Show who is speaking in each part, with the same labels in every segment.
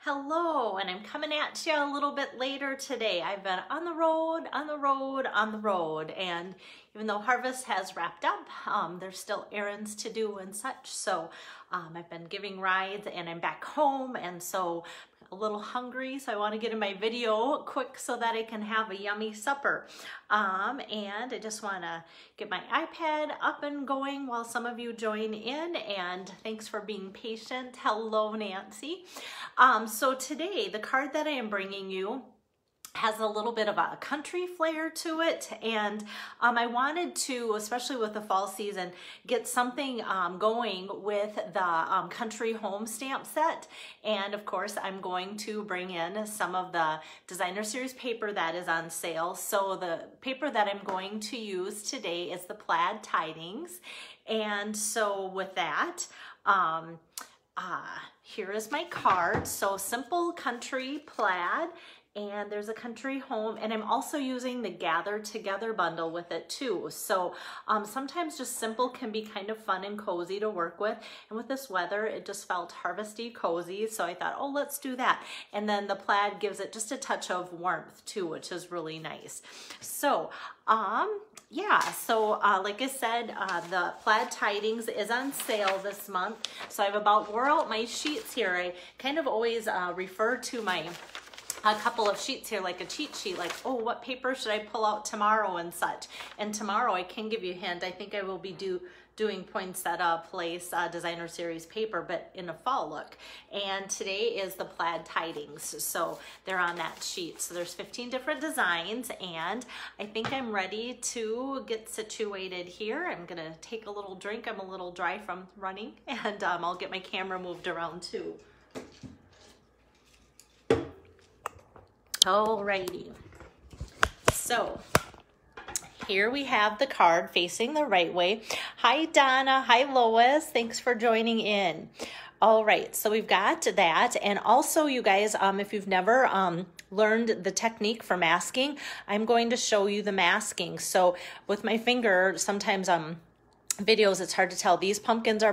Speaker 1: Hello, and I'm coming at you a little bit later today. I've been on the road, and even though harvest has wrapped up, there's still errands to do and such. So I've been giving rides and I'm back home, and so a little hungry, so I want to get in my video quick so that I can have a yummy supper. And I just want to get my iPad up and going while some of you join in, and thanks for being patient. Hello, Nancy. So today, the card that I am bringing you has a little bit of a country flair to it, and I wanted to, especially with the fall season, get something going with the country home stamp set. And of course I'm going to bring in some of the designer series paper that is on sale. So the paper that I'm going to use today is the Plaid Tidings. And so with that, here is my card. So simple country plaid, and there's a country home, and I'm also using the Gather Together bundle with it too. So sometimes just simple can be kind of fun and cozy to work with, and with this weather it just felt harvesty cozy, so I thought, oh, let's do that. And then the plaid gives it just a touch of warmth too, which is really nice. So yeah, so like I said, the Plaid Tidings is on sale this month. So I've about wore out my sheets here. I kind of always refer to a couple of sheets here like a cheat sheet, like, oh, what paper should I pull out tomorrow and such. And tomorrow, I can give you a hint, I think I will be doing Poinsettia Place designer series paper, but in a fall look. And today is the Plaid Tidings, so they're on that sheet. So there's 15 different designs, and I think I'm ready to get situated here. I'm gonna take a little drink. I'm a little dry from running, and I'll get my camera moved around too. Alrighty, so here we have the card facing the right way. Hi Donna, hi Lois, thanks for joining in. All right, so we've got that, and also you guys, if you've never learned the technique for masking, I'm going to show you the masking. So with my finger, sometimes videos it's hard to tell. These pumpkins are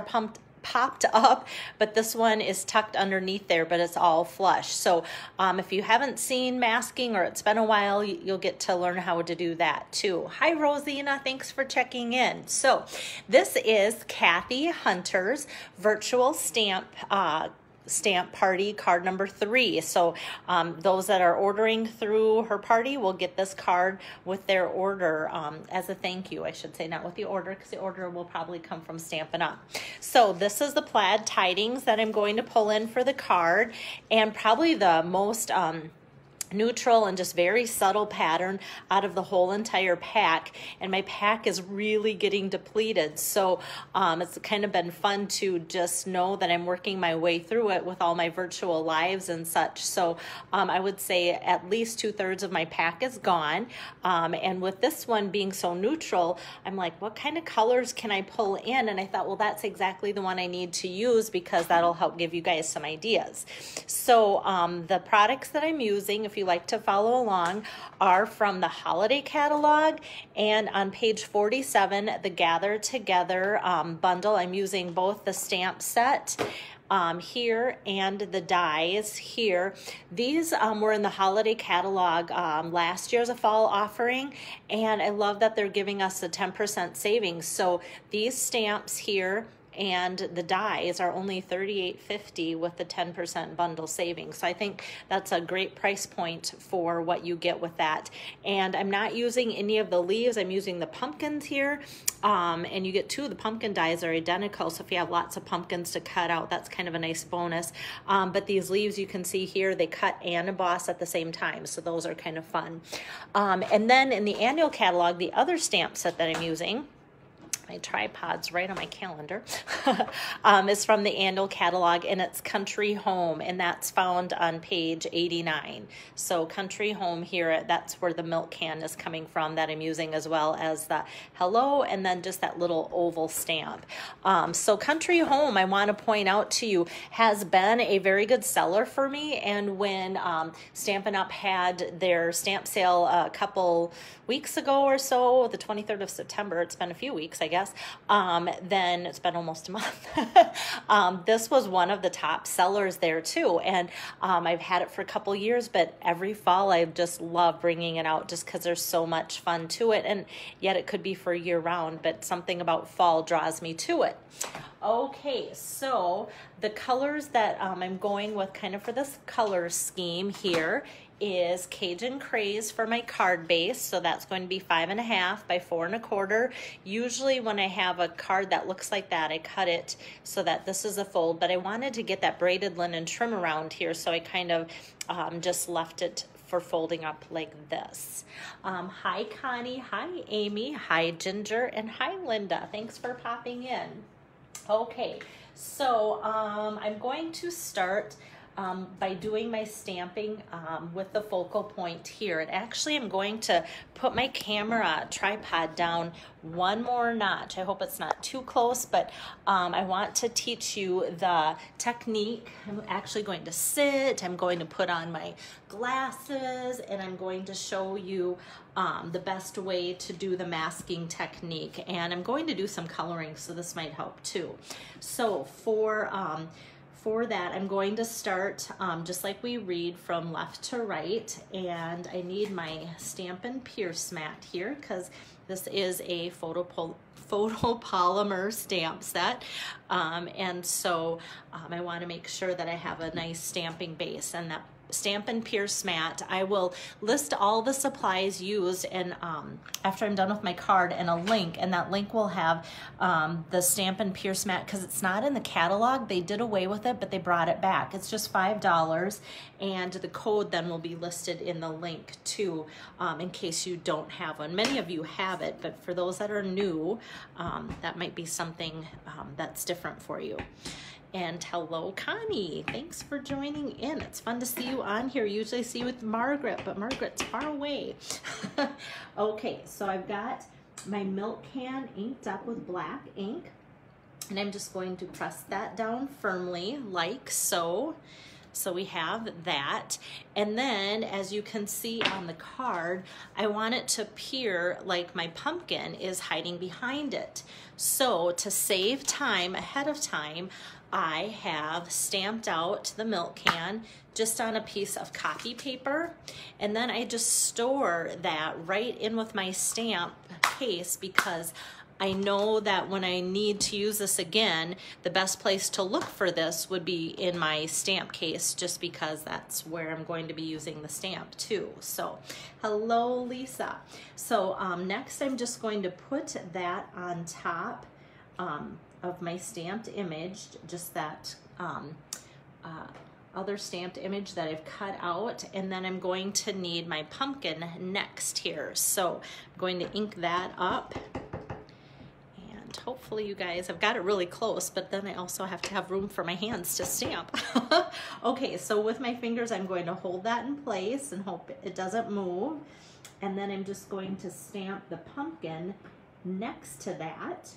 Speaker 1: popped up, but this one is tucked underneath there, but it's all flush. So if you haven't seen masking or it's been a while, you'll get to learn how to do that too. Hi Rosina, thanks for checking in. So this is Kathy Hunter's virtual stamp party card number 3. So those that are ordering through her party will get this card with their order as a thank you, I should say, not with the order, because the order will probably come from Stampin' Up. So this is the Plaid Tidings that I'm going to pull in for the card, and probably the most neutral and just very subtle pattern out of the whole entire pack, and my pack is really getting depleted, so it's kind of been fun to just know that I'm working my way through it with all my virtual lives and such. So I would say at least 2/3 of my pack is gone, and with this one being so neutral, I'm like, what kind of colors can I pull in? And I thought, well, that's exactly the one I need to use, because that'll help give you guys some ideas. So the products that I'm using, if you like to follow along, are from the holiday catalog, and on page 47, the Gather Together bundle. I'm using both the stamp set here and the dies here. These were in the holiday catalog last year as a fall offering, and I love that they're giving us a 10% savings. So these stamps here and the dies are only $38.50 with the 10% bundle savings. So I think that's a great price point for what you get with that. And I'm not using any of the leaves. I'm using the pumpkins here, and you get 2 of the pumpkin dies are identical. So if you have lots of pumpkins to cut out, that's kind of a nice bonus. But these leaves you can see here, they cut and emboss at the same time. So those are kind of fun. And then in the annual catalog, the other stamp set that I'm using, my tripod's right on my calendar, is from the annual catalog, and it's Country Home, and that's found on page 89. So Country Home here, that's where the milk can is coming from that I'm using, as well as the hello, and then just that little oval stamp. So Country Home, I want to point out to you, has been a very good seller for me, and when Stampin' Up! Had their stamp sale a couple weeks ago or so, the 23rd of September, it's been a few weeks, weeks, I guess. Then it's been almost a month. This was one of the top sellers there too. And I've had it for a couple years, but every fall I just love bringing it out just because there's so much fun to it. And yet it could be for year round, but something about fall draws me to it. Okay, so the colors that I'm going with kind of for this color scheme here is Cajun Craze for my card base. So that's going to be 5.5 by 4 1/4. Usually when I have a card that looks like that, I cut it so that this is a fold, but I wanted to get that braided linen trim around here, so I kind of just left it for folding up like this. Hi Connie, hi Amy, hi Ginger, and hi Linda. Thanks for popping in. Okay, so I'm going to start by doing my stamping with the focal point here. And actually I'm going to put my camera tripod down one more notch. I hope it's not too close, but I want to teach you the technique. I'm actually going to sit, I'm going to put on my glasses, and I'm going to show you the best way to do the masking technique. And I'm going to do some coloring, so this might help too. So for that, I'm going to start just like we read from left to right, and I need my Stampin' Pierce mat here because this is a photopolymer stamp set, and so I want to make sure that I have a nice stamping base. And that Stampin' Pierce mat, I will list all the supplies used and after I'm done with my card, and a link, and that link will have the Stampin' Pierce mat because it's not in the catalog. They did away with it, but they brought it back. It's just $5, and the code then will be listed in the link too, in case you don't have one. Many of you have it, but for those that are new, that might be something that's different for you. And hello, Connie. Thanks for joining in. It's fun to see you on here. Usually I see you with Margaret, but Margaret's far away. Okay, so I've got my milk can inked up with black ink, and I'm just going to press that down firmly like so. So we have that. And then as you can see on the card, I want it to appear like my pumpkin is hiding behind it. So to save time ahead of time, I have stamped out the milk can just on a piece of copy paper, and then I just store that right in with my stamp case because I know that when I need to use this again, the best place to look for this would be in my stamp case, just because that's where I'm going to be using the stamp too. So, hello Lisa. So next I'm just going to put that on top of my stamped image, just that other stamped image that I've cut out, and then I'm going to need my pumpkin next here. So I'm going to ink that up. Hopefully you guys, I've got it really close, but then I also have to have room for my hands to stamp. Okay, so with my fingers, I'm going to hold that in place and hope it doesn't move. And then I'm just going to stamp the pumpkin next to that,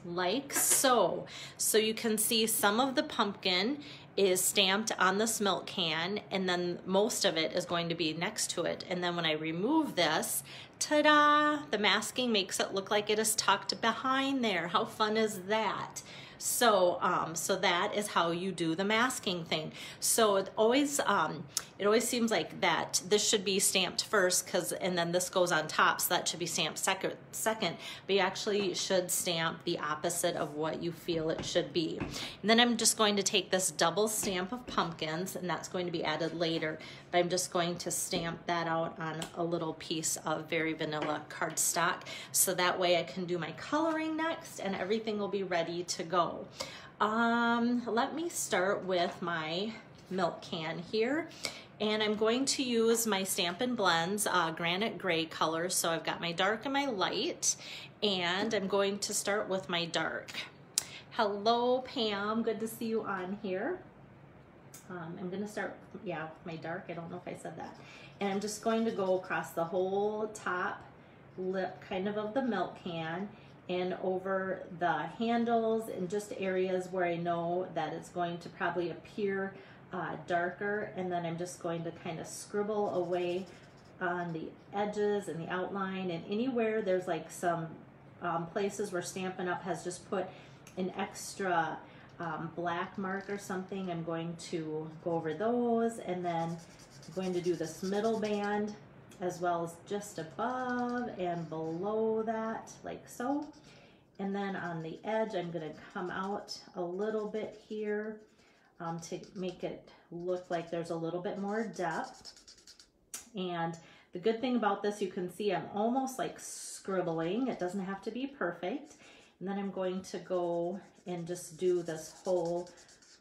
Speaker 1: like so. So you can see some of the pumpkin is stamped on this milk can, and then most of it is going to be next to it. And then when I remove this, ta-da, the masking makes it look like it is tucked behind there. How fun is that? So so that is how you do the masking thing. So it always seems like that this should be stamped first, and then this goes on top, so that should be stamped second, but you actually should stamp the opposite of what you feel it should be. And then I'm just going to take this double stamp of pumpkins, and that's going to be added later, but I'm just going to stamp that out on a little piece of Very Vanilla cardstock, so that way I can do my coloring next and everything will be ready to go. Let me start with my milk can here, and I'm going to use my Stampin' Blends Granite Gray colors. So I've got my dark and my light, and I'm going to start with my dark. Hello Pam, good to see you on here. I'm gonna start, with my dark. I don't know if I said that. And I'm just going to go across the whole top lip kind of the milk can, and over the handles and just areas where I know that it's going to probably appear darker. And then I'm just going to kind of scribble away on the edges and the outline, and anywhere there's like some places where Stampin' Up! Has just put an extra black mark or something, I'm going to go over those, and then I'm going to do this middle band as well as just above and below that, like so. And then on the edge, I'm going to come out a little bit here to make it look like there's a little bit more depth. And the good thing about this, you can see I'm almost like scribbling. It doesn't have to be perfect. And then I'm going to go and just do this whole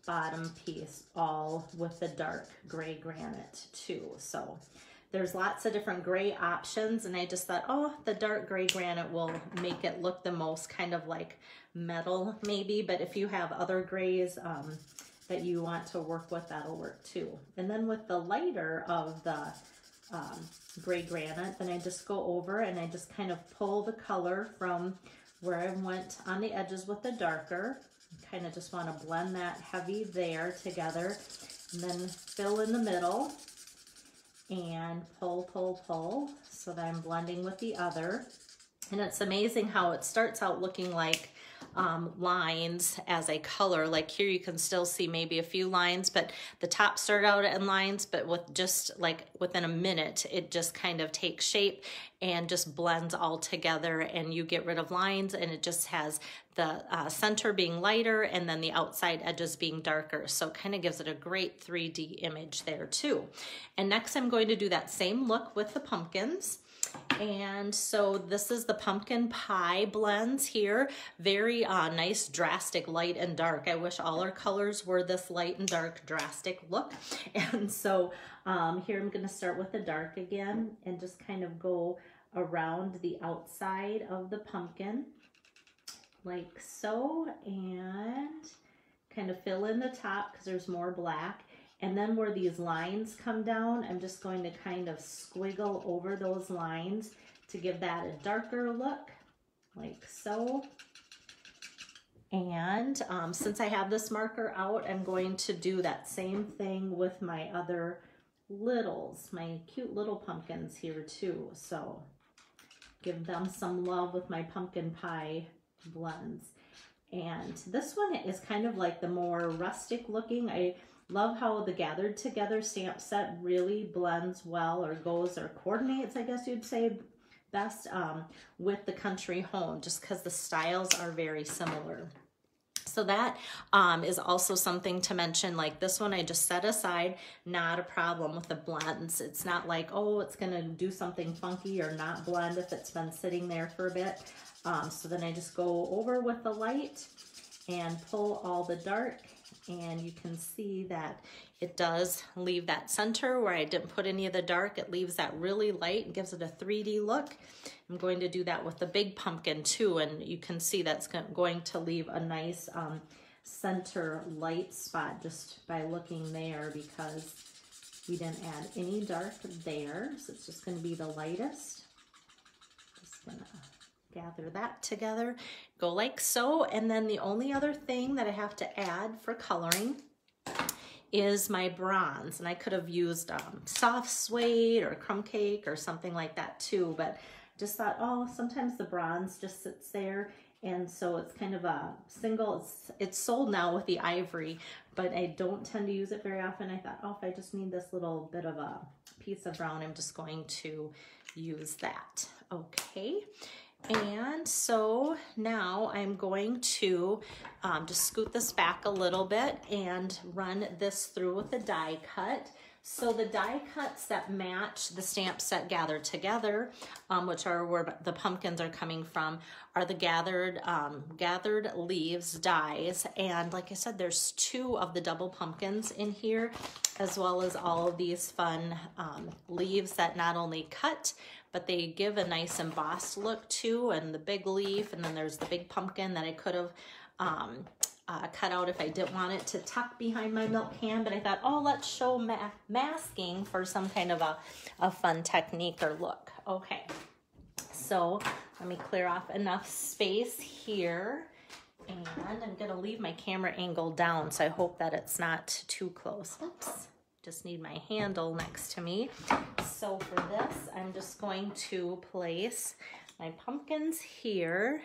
Speaker 1: bottom piece all with the dark gray granite too. So there's lots of different gray options, and I just thought, oh, the dark gray granite will make it look the most kind of like metal maybe, but if you have other grays that you want to work with, that'll work too. And then with the lighter of the gray granite, then I just go over and I just kind of pull the color from where I went on the edges with the darker. Kind of just want to blend that heavy there together, and then fill in the middle and pull, pull, pull, so that I'm blending with the other. And it's amazing how it starts out looking like lines as a color. Like here you can still see maybe a few lines, but the top start out in lines, but with just like within a minute, it just kind of takes shape and just blends all together, and you get rid of lines, and it just has the center being lighter and then the outside edges being darker. So it kind of gives it a great 3D image there too. And next I'm going to do that same look with the pumpkins. And so this is the pumpkin pie blends here. Very nice, drastic light and dark. I wish all our colors were this light and dark, drastic look. And so here I'm going to start with the dark again and just kind of go around the outside of the pumpkin like so, and kind of fill in the top because there's more black. And then where these lines come down, I'm just going to kind of squiggle over those lines to give that a darker look, like so. And since I have this marker out, I'm going to do that same thing with my other littles, my cute little pumpkins here too. So give them some love with my pumpkin pie blends. And this one is kind of like the more rustic looking. I love how the Gathered Together stamp set really blends well, or goes, or coordinates, I guess you'd say best, with the Country Home, just because the styles are very similar. So that is also something to mention. Like this one I just set aside, not a problem with the blends. It's not like, oh, it's gonna do something funky or not blend if it's been sitting there for a bit. So then I just go over with the light and pull all the dark, and you can see that it does leave that center where I didn't put any of the dark. It leaves that really light and gives it a 3D look. I'm going to do that with the big pumpkin too, and you can see that's going to leave a nice center light spot just by looking there, because we didn't add any dark there, so it's just going to be the lightest. Just gonna gather that together, go like so. And then the only other thing that I have to add for coloring is my bronze, and I could have used soft suede or crumb cake or something like that too, but just thought, oh, sometimes the bronze just sits there, and so it's kind of a single, it's sold now with the ivory, but I don't tend to use it very often. I thought, oh, if I just need this little bit of a piece of brown, I'm just going to use that. Okay. And so now I'm going to just scoot this back a little bit and run this through with a die cut. So the die cuts that match the stamp set Gathered Together, which are where the pumpkins are coming from, are the Gathered Leaves dies. And like I said, there's 2 of the double pumpkins in here, as well as all of these fun leaves that not only cut, but they give a nice embossed look too, and the big leaf, and then there's the big pumpkin that I could have cut out if I didn't want it to tuck behind my milk can, but I thought, oh, let's show masking for some kind of a fun technique or look. Okay, so let me clear off enough space here, and I'm gonna leave my camera angle down, so I hope that it's not too close. Oops. Just need my handle next to me. So for this, I'm just going to place my pumpkins here.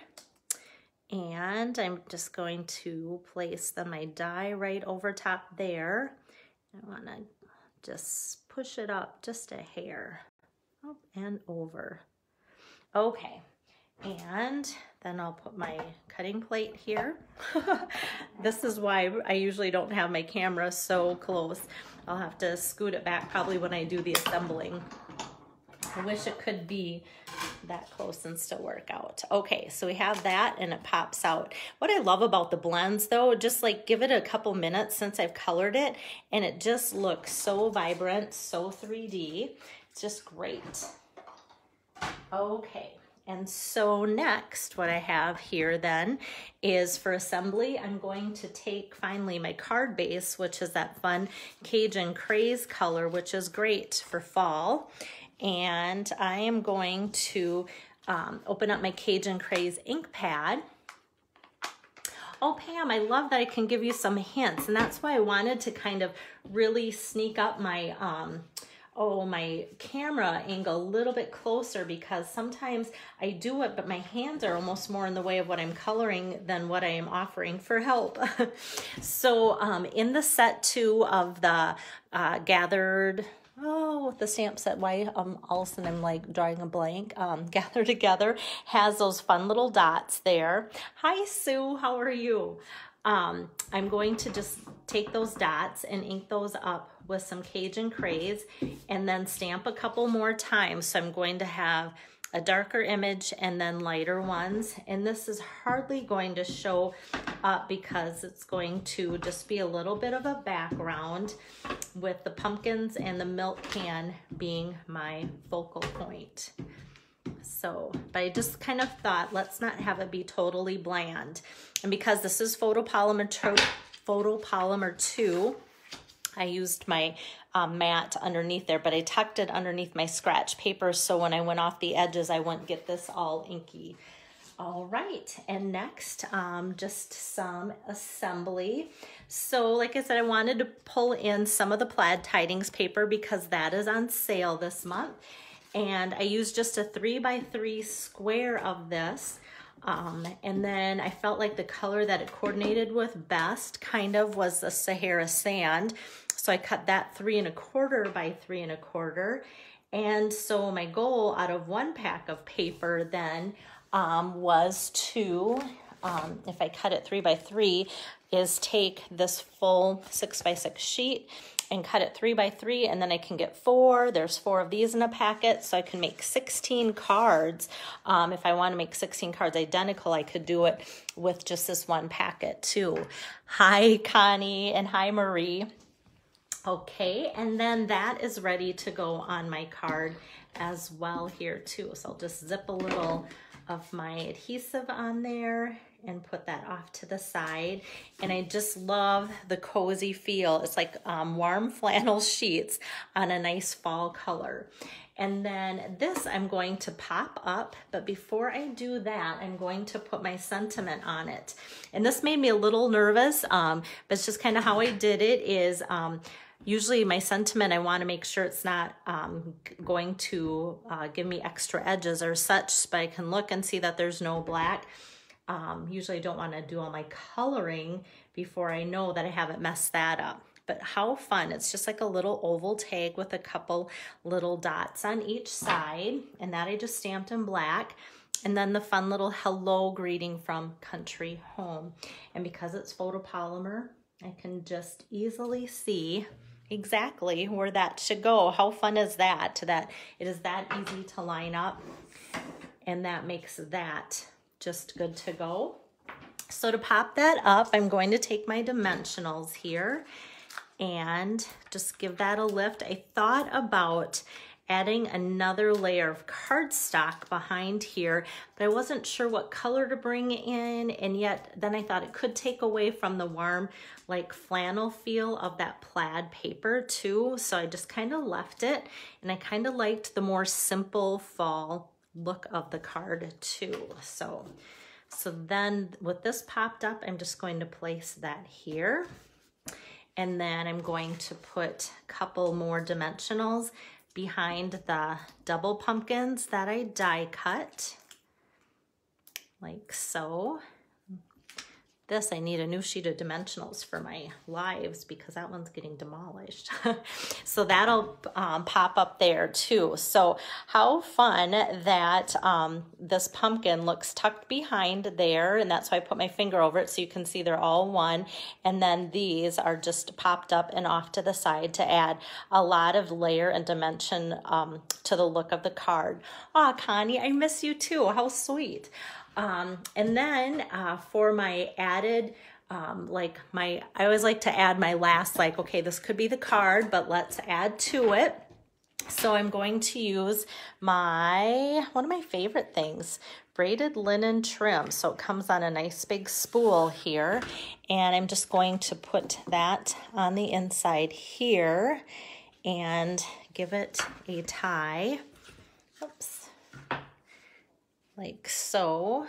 Speaker 1: And I'm just going to place my die right over top there. I want to just push it up just a hair, up and over. Okay, and then I'll put my cutting plate here. This is why I usually don't have my camera so close. I'll have to scoot it back probably when I do the assembling. I wish it could be that close and still work out. Okay, so we have that and it pops out. What I love about the blends though, just like give it a couple minutes since I've colored it and it just looks so vibrant, so 3D. It's just great. Okay, and so next what I have here then is for assembly, I'm going to take finally my card base, which is that fun Cajun Craze color, which is great for fall. And I am going to open up my Cajun Craze ink pad. Oh, Pam, I love that I can give you some hints. And that's why I wanted to kind of really sneak up my, my camera angle a little bit closer because sometimes I do it, but my hands are almost more in the way of what I'm coloring than what I am offering for help. So in the set 2 of the gathered... Oh, the stamp set, why all of a sudden I'm like drawing a blank. Gather Together has those fun little dots there. Hi, Sue, how are you? I'm going to just take those dots and ink those up with some Cajun Craze and then stamp a couple more times. So I'm going to have a darker image and then lighter ones. And this is hardly going to show up because it's going to just be a little bit of a background with the pumpkins and the milk can being my focal point. So, but I just kind of thought, let's not have it be totally bland. And because this is photopolymer 2, I used my mat underneath there, but I tucked it underneath my scratch paper so when I went off the edges, I wouldn't get this all inky. All right, and next, just some assembly. So like I said, I wanted to pull in some of the plaid tidings paper because that is on sale this month. And I used just a 3x3 square of this. And then I felt like the color that it coordinated with best kind of was the Sahara Sand. So I cut that 3 1/4 by 3 1/4. And so my goal out of 1 pack of paper then was to, if I cut it 3x3, is take this full 6x6 sheet and cut it 3x3, and then I can get 4. There's 4 of these in a packet, so I can make 16 cards. If I want to make 16 cards identical, I could do it with just this 1 packet too. Hi, Connie, and hi, Marie. Okay, and then that is ready to go on my card as well here too. So I'll just zip a little of my adhesive on there and put that off to the side. And I just love the cozy feel. It's like warm flannel sheets on a nice fall color. And then this I'm going to pop up, but before I do that, I'm going to put my sentiment on it. And this made me a little nervous, but it's just kind of how I did it is, usually my sentiment, I want to make sure it's not going to give me extra edges or such, but I can look and see that there's no black. Usually I don't want to do all my coloring before I know that I haven't messed that up. But how fun. It's just like a little oval tag with a couple little dots on each side. And that I just stamped in black. And then the fun little hello greeting from Country Home. And because it's photopolymer, I can just easily see exactly where that should go. How fun is that? That it is that easy to line up, and that makes that just good to go. So to pop that up, I'm going to take my dimensionals here and just give that a lift. I thought about adding another layer of cardstock behind here, but I wasn't sure what color to bring in, and yet then I thought it could take away from the warm like flannel feel of that plaid paper too, so I just kind of left it, and I kind of liked the more simple fall look of the card too. So then with this popped up, I'm just going to place that here, and then I'm going to put a couple more dimensionals behind the double pumpkins that I die cut. like so. This, I need a new sheet of dimensionals for my lives because that one's getting demolished. So that'll pop up there too. So how fun that this pumpkin looks tucked behind there, and that's why I put my finger over it so you can see they're all one. And then these are just popped up and off to the side to add a lot of layer and dimension to the look of the card. Aw, Connie, I miss you too. How sweet. And then for my added, I always like to add my last, like, okay, this could be the card, but let's add to it. So I'm going to use one of my favorite things, braided linen trim. So it comes on a nice big spool here, and I'm just going to put that on the inside here and give it a tie. Oops. Like so.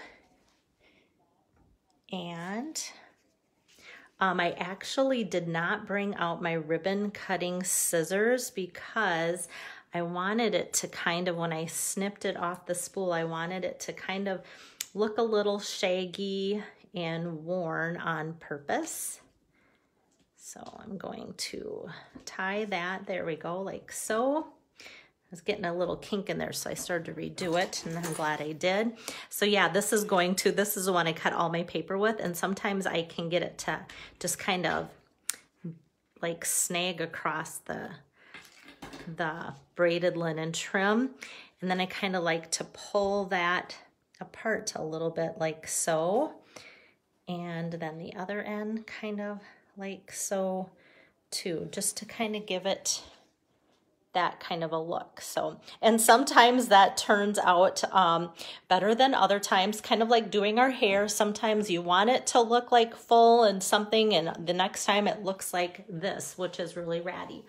Speaker 1: And I actually did not bring out my ribbon cutting scissors because I wanted it to kind of, when I snipped it off the spool, I wanted it to kind of look a little shaggy and worn on purpose. So I'm going to tie that, there we go, like so. I was getting a little kink in there, so I started to redo it, and I'm glad I did. So yeah, this is the one I cut all my paper with, and sometimes I can get it to just kind of like snag across the braided linen trim, and then I kind of like to pull that apart a little bit like so, and then the other end kind of like so too, just to kind of give it that kind of a look. So, and sometimes that turns out better than other times, kind of like doing our hair. Sometimes you want it to look like full and something, and the next time it looks like this, which is really ratty.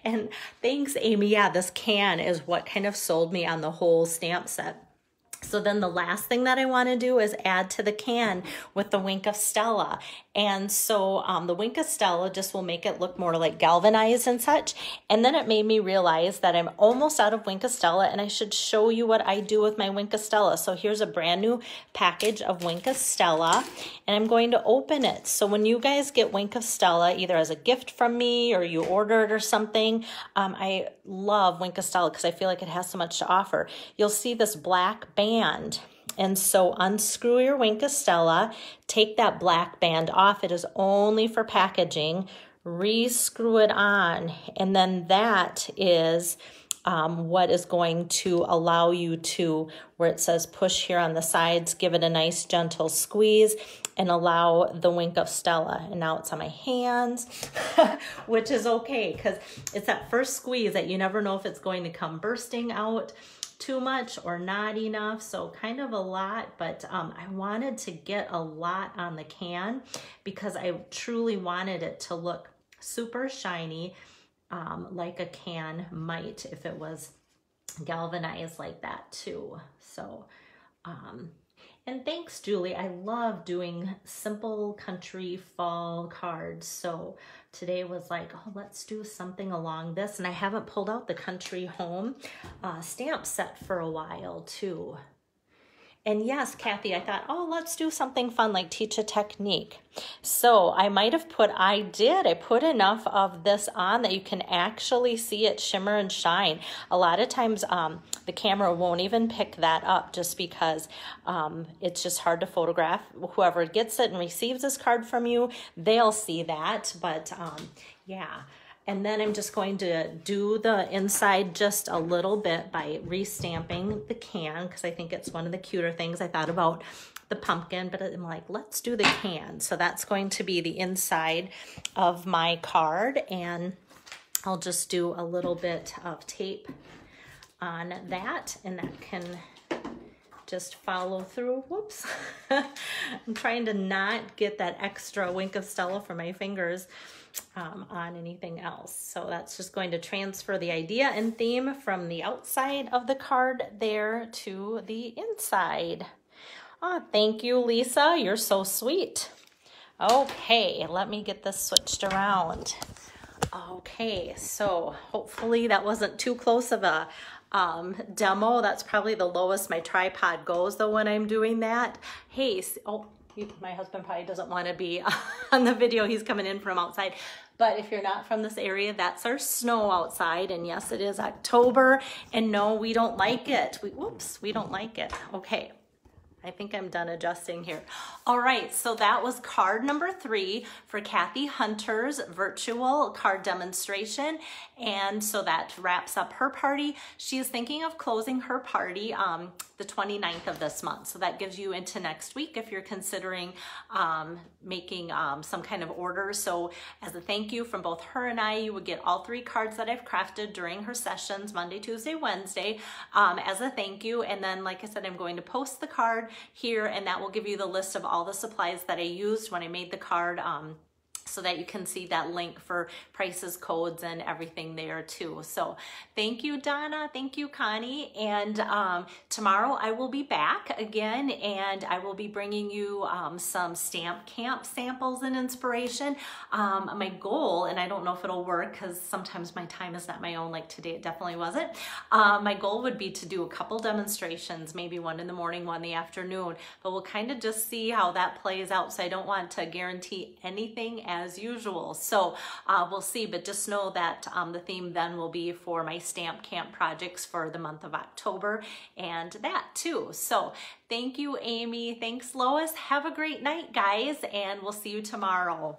Speaker 1: And thanks, Amy. Yeah, this can is what kind of sold me on the whole stamp set. So then the last thing that I want to do is add to the can with the Wink of Stella. And so the Wink of Stella just will make it look more like galvanized and such. And then it made me realize that I'm almost out of Wink of Stella, and I should show you what I do with my Wink of Stella. So here's a brand new package of Wink of Stella, and I'm going to open it. So when you guys get Wink of Stella, either as a gift from me or you order it or something, I love Wink of Stella because I feel like it has so much to offer. You'll see this black band. And so unscrew your Wink of Stella, take that black band off. It is only for packaging. Re-screw it on. And then that is what is going to allow you to, where it says push here on the sides, give it a nice gentle squeeze and allow the Wink of Stella. And now it's on my hands, which is okay because it's that first squeeze that you never know if it's going to come bursting out too much or not enough, so kind of a lot, but I wanted to get a lot on the can because I truly wanted it to look super shiny, like a can might if it was galvanized like that too. So and thanks, Julie. I love doing simple country fall cards. So today was like, oh, let's do something along this. And I haven't pulled out the Country Home stamp set for a while too. And yes, Kathy, I thought, oh, let's do something fun like teach a technique. So I might have I put enough of this on that you can actually see it shimmer and shine. A lot of times the camera won't even pick that up just because it's just hard to photograph. Whoever gets it and receives this card from you, they'll see that. But yeah. And then I'm just going to do the inside just a little bit by restamping the can because I think it's one of the cuter things. I thought about the pumpkin, but I'm like, let's do the can. So that's going to be the inside of my card, and I'll just do a little bit of tape on that, and that can just follow through. Whoops. I'm trying to not get that extra Wink of Stella for my fingers on anything else. So that's just going to transfer the idea and theme from the outside of the card there to the inside. Oh, thank you, Lisa. You're so sweet. Okay, let me get this switched around. Okay, so hopefully that wasn't too close of a demo. That's probably the lowest my tripod goes though when I'm doing that. Hey, oh, my husband probably doesn't want to be on the video. He's coming in from outside. But if you're not from this area, that's our snow outside. And yes, it is October. And no, we don't like it. We don't like it. Okay. I think I'm done adjusting here. All right, so that was card number 3 for Kathy Hunter's virtual card demonstration. And so that wraps up her party. She is thinking of closing her party the 29th of this month. So that gives you into next week if you're considering making some kind of order. So as a thank you from both her and I, you would get all 3 cards that I've crafted during her sessions, Monday, Tuesday, Wednesday, as a thank you. And then, like I said, I'm going to post the card here, and that will give you the list of all the supplies that I used when I made the card, so that you can see that link for prices, codes, and everything there too. So thank you, Donna. Thank you, Connie. And tomorrow I will be back again, and I will be bringing you some Stamp Camp samples and inspiration. My goal, and I don't know if it'll work because sometimes my time is not my own, like today it definitely wasn't. My goal would be to do a couple demonstrations, maybe one in the morning, one in the afternoon, but we'll kind of just see how that plays out. So I don't want to guarantee anything as usual. So we'll see, but just know that the theme then will be for my Stamp Camp projects for the month of October and that too. So thank you, Amy. Thanks, Lois. Have a great night, guys, and we'll see you tomorrow.